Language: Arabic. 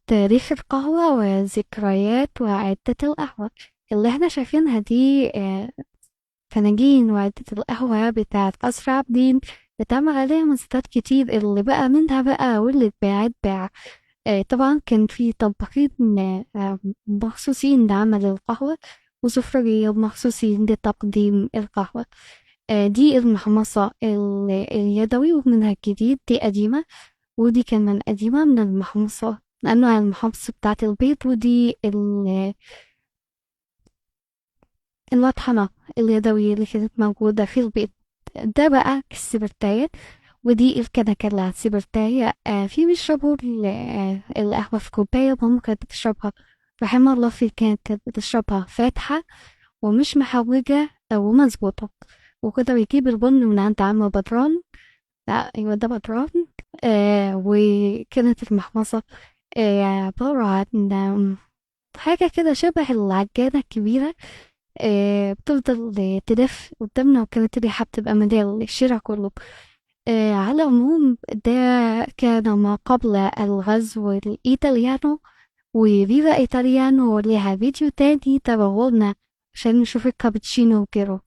تاريخ القهوة وذكريات وعدة القهوة اللي احنا شايفينها دي. فناجين وعدة القهوة بتاعت قصر عابدين بتعمل عليها مزيدات كتير، اللي بقى منها بقى واللي اتباع. طبعا كان في طباخين مخصوصين لعمل القهوة، وسفرجية مخصوصين لتقديم القهوة. دي المحمصة اليدوي، ومنها الجديد دي قديمة، ودي كمان قديمة من المحمصة، أنواع المحمصة بتاعة البيض، ودي المطحنة اليدوية اللي كانت موجودة في البيض. ده بقى السبرتاية، ودي الكنكة اللي على السبرتاية. في بيشربوا القهوة في كوباية، ماما كانت بتشربها رحمها الله، في كانت بتشربها فاتحة ومش محوجة ومظبوطة، وكده بيجيب البن من عند عم بدران. لا أيوة ده بدران. وكانت المحمصة عبارة عن حاجة كده شبه العجانة الكبيرة. بتفضل تلف قدامنا، وكانت الريحة بتبقى مدار الشارع كله. على العموم ده كان ما قبل الغزو الإيطاليانو، وفيفا إيطاليانو لها فيديو تاني تابعونا عشان نشوف الكابتشينو وكده.